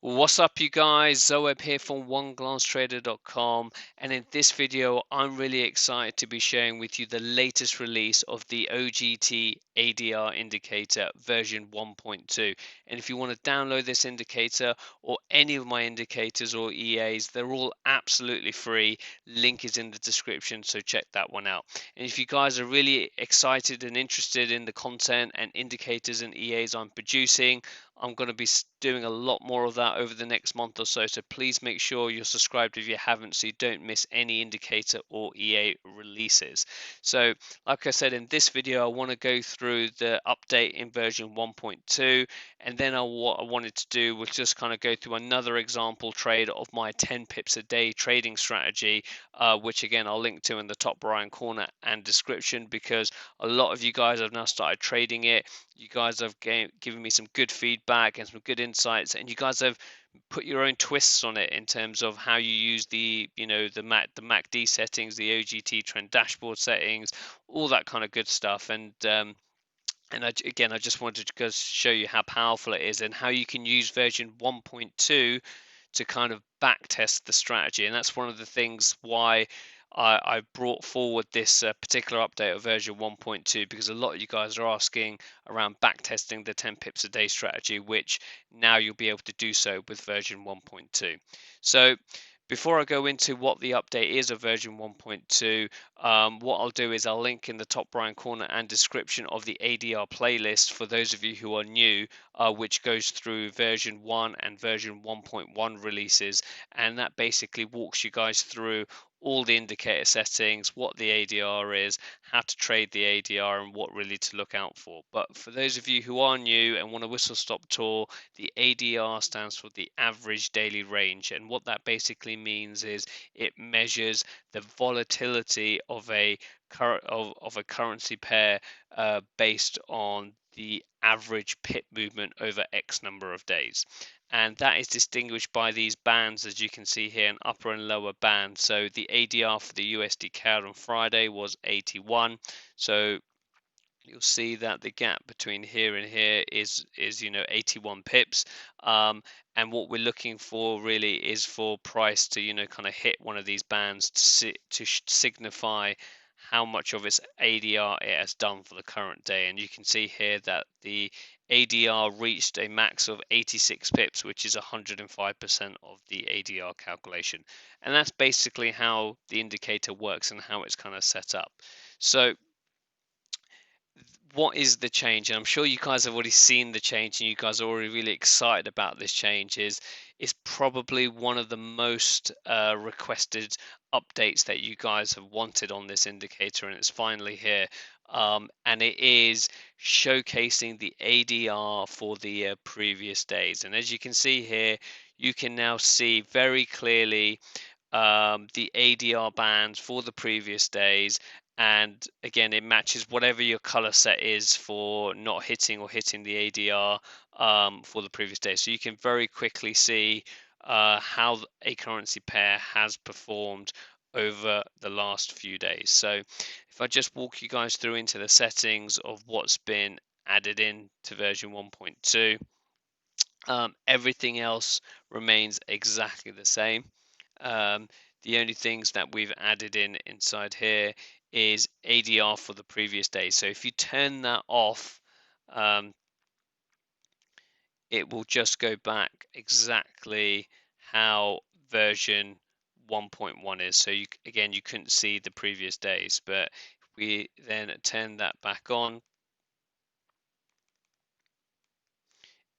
What's up, you guys? Zoeb here from OneGlanceTrader.com, and in this video I'm really excited to be sharing with you the latest release of the OGT ADR Indicator version 1.2. And if you want to download this indicator or any of my indicators or EAs, they're all absolutely free. Link is in the description, so check that one out. And if you guys are really excited and interested in the content and indicators and EAs I'm producing, I'm going to be doing a lot more of that over the next month or so. So please make sure you're subscribed if you haven't, so you don't miss any indicator or EA releases. So like I said, in this video, I want to go through the update in version 1.2. And then what I wanted to do was just kind of go through another example trade of my 10 pips a day trading strategy, which again, I'll link to in the top right corner and description, because a lot of you guys have now started trading it. You guys have given me some good feedback and some good insights, and you guys have put your own twists on it in terms of how you use the MACD settings, the OGT Trend Dashboard settings, all that kind of good stuff. And again, I just wanted to show you how powerful it is and how you can use version 1.2 to kind of back test the strategy. And that's one of the things why I brought forward this particular update of version 1.2, because a lot of you guys are asking around back testing the 10 pips a day strategy, which now you'll be able to do so with version 1.2. So before I go into what the update is of version 1.2, what I'll do is I'll link in the top right corner and description of the ADR playlist for those of you who are new, which goes through version 1 and version 1.1 releases, and that basically walks you guys through all the indicator settings, what the ADR is, how to trade the ADR, and what really to look out for. But for those of you who are new and want a whistle stop tour, the ADR stands for the average daily range, and what that basically means is it measures the volatility of a currency pair based on the average pip movement over X number of days. And that is distinguished by these bands, as you can see here, an upper and lower band. So the ADR for the USD CAD on Friday was 81. So you'll see that the gap between here and here is 81 pips. And what we're looking for really is for price to kind of hit one of these bands to signify how much of its ADR it has done for the current day. And you can see here that the ADR reached a max of 86 pips, which is 105% of the ADR calculation. And that's basically how the indicator works and how it's kind of set up. So what is the change? And I'm sure you guys have already seen the change and you guys are already really excited about this change. Is probably one of the most requested updates that you guys have wanted on this indicator, and it's finally here. And it is showcasing the ADR for the previous days. And as you can see here, you can now see very clearly the ADR bands for the previous days. And again, it matches whatever your color set is for not hitting or hitting the ADR for the previous day. So you can very quickly see how a currency pair has performed over the last few days. So if I just walk you guys through into the settings of what's been added in to version 1.2, everything else remains exactly the same. The only things that we've added inside here is ADR for the previous day. So if you turn that off, it will just go back exactly how version 1.1 is. So again, you couldn't see the previous days, but if we then turn that back on,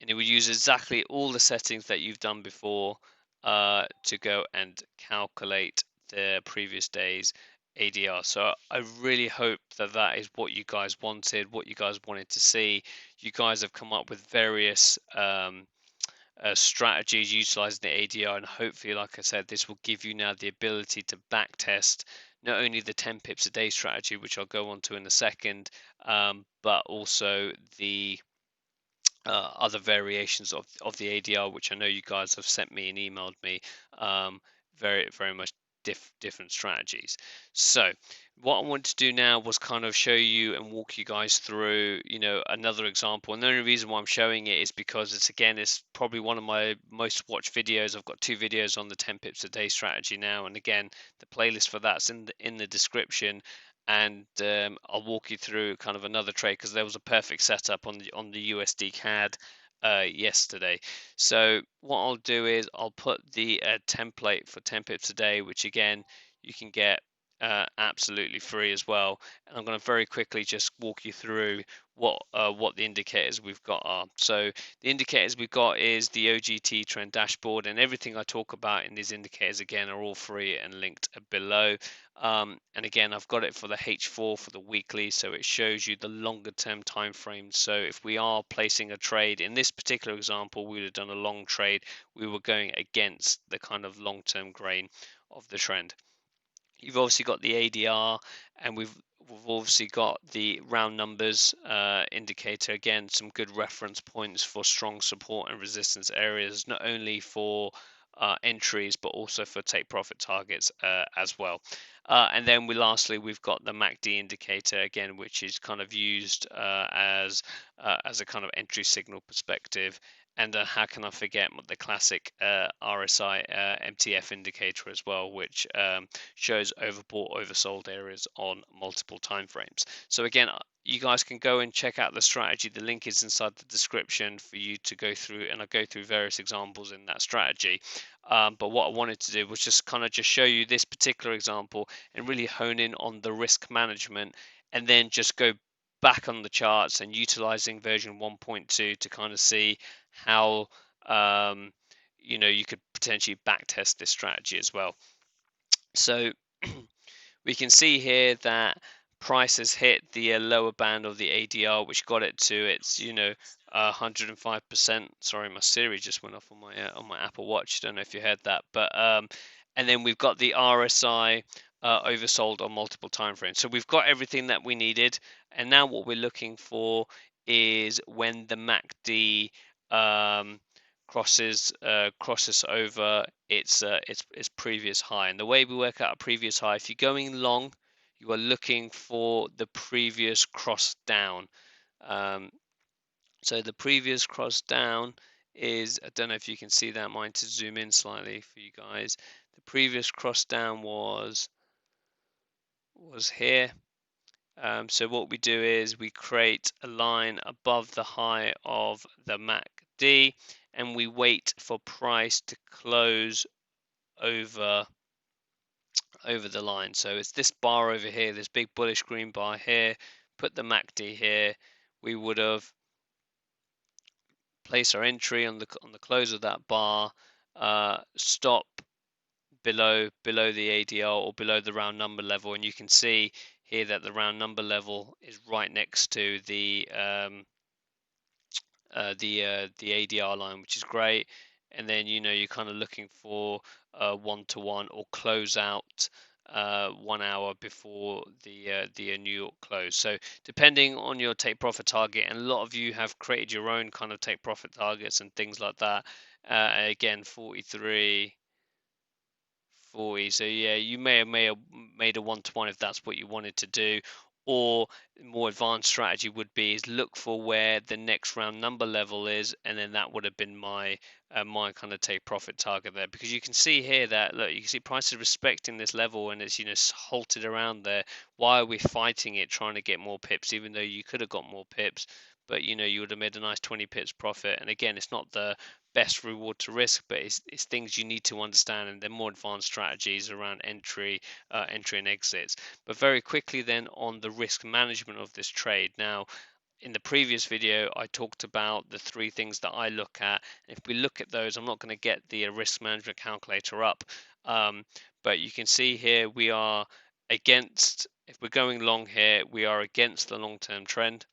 and it will use exactly all the settings that you've done before to go and calculate the previous day's ADR. So I really hope that that is what you guys wanted, what you guys wanted to see. You guys have come up with various strategies utilizing the ADR, and hopefully, like I said, this will give you now the ability to back test not only the 10 pips a day strategy, which I'll go on to in a second, but also the other variations of the ADR, which I know you guys have sent me and emailed me very much different strategies. So what I want to do now was kind of show you and walk you guys through, another example. And the only reason why I'm showing it is because it's probably one of my most watched videos. I've got 2 videos on the 10 pips a day strategy now, and again, the playlist for that's in the description. And I'll walk you through kind of another trade because there was a perfect setup on the USD CAD yesterday. So what I'll do is I'll put the template for 10 pips a day, which again you can get absolutely free as well. And I'm going to very quickly just walk you through what the indicators we've got are. So the indicators we've got is the OGT Trend Dashboard, and everything I talk about in these indicators again are all free and linked below. And again, I've got it for the H4 for the weekly, so it shows you the longer term time frame. So if we are placing a trade in this particular example, we would have done a long trade. We were going against the kind of long term grain of the trend. You've obviously got the ADR, and we've obviously got the round numbers indicator. Again, some good reference points for strong support and resistance areas, not only for entries but also for take profit targets as well. And then lastly we've got the MACD indicator again, which is kind of used as a kind of entry signal perspective. And how can I forget the classic RSI MT4 indicator as well, which shows overbought, oversold areas on multiple time frames. So again, you guys can go and check out the strategy. The link is inside the description for you to go through, and I go through various examples in that strategy. But what I wanted to do was just kind of just show you this particular example and really hone in on the risk management, and then just go back on the charts and utilizing version 1.2 to kind of see how you could potentially back test this strategy as well. So we can see here that price has hit the lower band of the ADR, which got it to its 105%. Sorry, my Siri just went off on my Apple Watch. Don't know if you heard that, but and then we've got the RSI oversold on multiple time frames. So we've got everything that we needed, and now what we're looking for is when the MACD crosses over its previous high. And the way we work out a previous high, if you're going long, you are looking for the previous cross down. So the previous cross down is, I don't know if you can see that, mine to zoom in slightly for you guys. The previous cross down was here. So what we do is we create a line above the high of the MACD, and we wait for price to close over the line. So it's this bar over here, this big bullish green bar here. Put the MACD here. We would have placed our entry on the close of that bar. Stop below the ADR or below the round number level, and you can see here that the round number level is right next to the ADR line, which is great. And then you're kind of looking for 1-to-1 or close out 1 hour before the New York close. So depending on your take profit target, and a lot of you have created your own kind of take profit targets and things like that. Again, 43. 40. So yeah, you may have made a 1-to-1 if that's what you wanted to do. Or more advanced strategy would be is look for where the next round number level is, and then that would have been my kind of take profit target there. Because you can see here that, look, you can see price is respecting this level and it's halted around there. Why are we fighting it, trying to get more pips, even though you could have got more pips, but you would have made a nice 20 pips profit. And again, it's not the best reward to risk, but it's things you need to understand, and they're more advanced strategies around entry and exits. But very quickly then on the risk management of this trade. Now, in the previous video, I talked about the 3 things that I look at. If we look at those, I'm not going to get the risk management calculator up, but you can see here we are against, if we're going long here, we are against the long-term trend.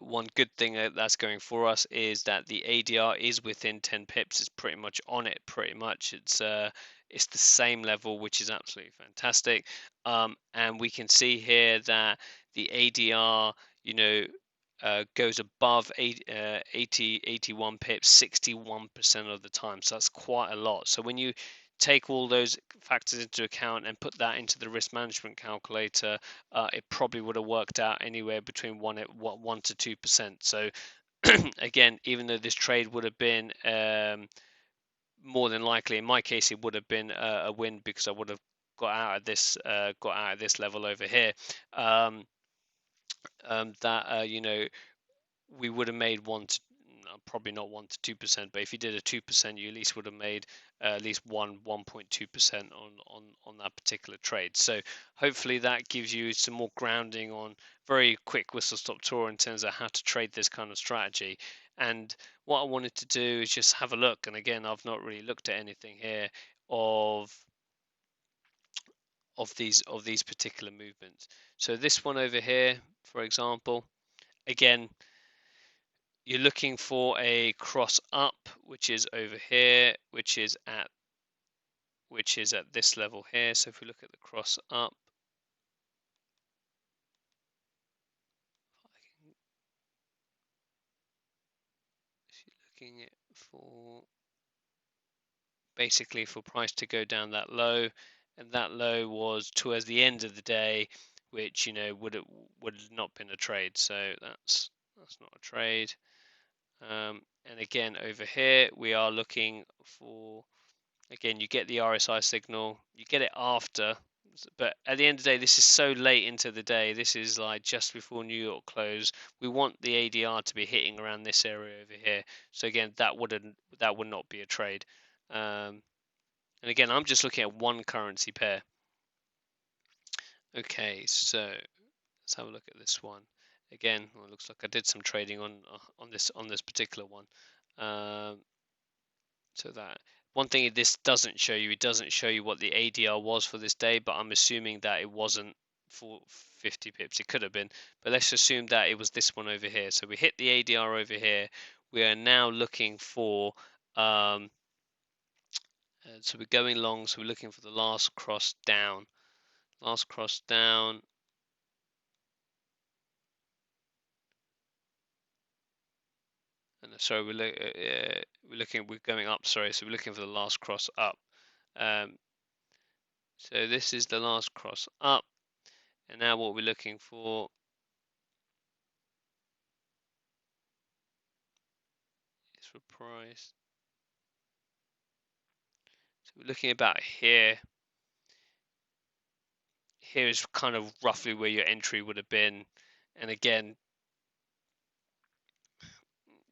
One good thing that's going for us is that the ADR is within 10 pips. It's pretty much on it. Pretty much, it's the same level, which is absolutely fantastic. And we can see here that the ADR, goes above 81 pips 61% of the time. So that's quite a lot. So when you take all those factors into account and put that into the risk management calculator, it probably would have worked out anywhere between 1 to 2%. So again, even though this trade would have been more than likely, in my case, it would have been a win because I would have got out of this level over here. We would have made probably not 1 to 2%, but if you did a 2%, you at least would have made at least 1.2% on that particular trade. So hopefully that gives you some more grounding on very quick whistle stop tour in terms of how to trade this kind of strategy. And what I wanted to do is just have a look, and again, I've not really looked at anything here of these particular movements. So this one over here, for example, again, you're looking for a cross up, which is over here, which is at this level here. So if we look at the cross up, looking at for basically for price to go down that low, and that low was towards the end of the day, which would not been a trade. So that's not a trade. And again, over here, we are looking for, again, you get the RSI signal, you get it after, but at the end of the day, this is so late into the day. This is like just before New York close. We want the ADR to be hitting around this area over here. So again, that would not be a trade. And again, I'm just looking at one currency pair. Okay, so let's have a look at this one. Again, well, it looks like I did some trading on this particular one. So that one thing this doesn't show you, it doesn't show you what the ADR was for this day, but I'm assuming that it wasn't for 50 pips. It could have been, but let's assume that it was this one over here. So we hit the ADR over here. We are now looking for so we're going long, so we're looking for the last cross down. Last cross down. And sorry, we're going up. Sorry, so we're looking for the last cross up. So this is the last cross up, and now what we're looking for is for price. So we're looking about here. Here is kind of roughly where your entry would have been, and again,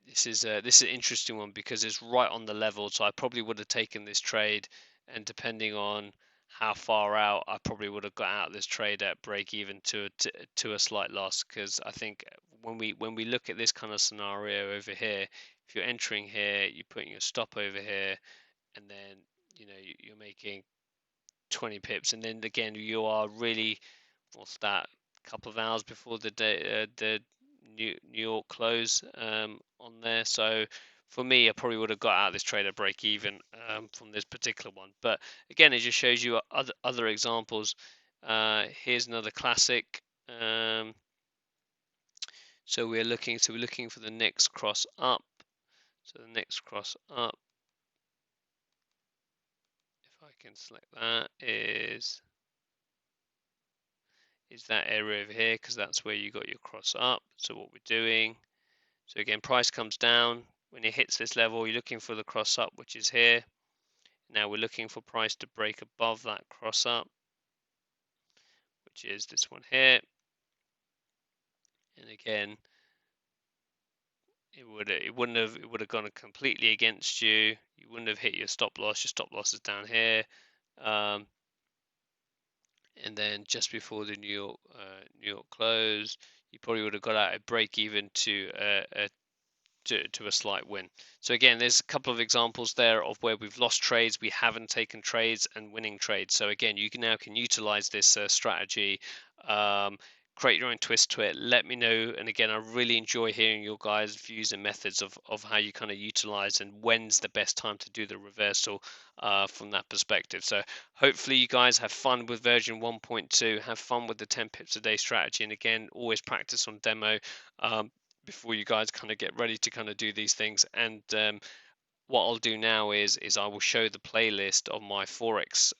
this is an interesting one because it's right on the level. So I probably would have taken this trade, and depending on how far out, I probably would have got out of this trade at break even to a slight loss. Because I think when we look at this kind of scenario over here, if you're entering here, you're putting your stop over here, and then you're making 20 pips, and then again you are really, what's that, a couple of hours before the New York close on there. So for me, I probably would have got out of this trade at break even from this particular one. But again, it just shows you other examples. Here's another classic. So we're looking for the next cross up. So the next cross up, if I can select that, is that area over here, because that's where you got your cross up. So what we're doing, so again, price comes down. When it hits this level, you're looking for the cross up, which is here. Now we're looking for price to break above that cross up, which is this one here. And again, it would have gone completely against you. You wouldn't have hit your stop loss. Your stop loss is down here. And then just before the New York close, you probably would have got out a break even to a slight win. So again, there's a couple of examples there of where we've lost trades, we haven't taken trades, and winning trades. So again, you can utilize this strategy, create your own twist to it. Let me know. And again, I really enjoy hearing your guys' views and methods of how you kind of utilize and when's the best time to do the reversal from that perspective. So hopefully you guys have fun with version 1.2, have fun with the 10 pips a day strategy. And again, always practice on demo before you guys kind of get ready to kind of do these things. And what I'll do now is I will show the playlist of my forex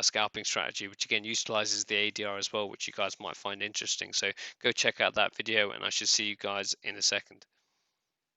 scalping strategy, which again utilizes the ADR as well, which you guys might find interesting. So go check out that video, and I should see you guys in a second.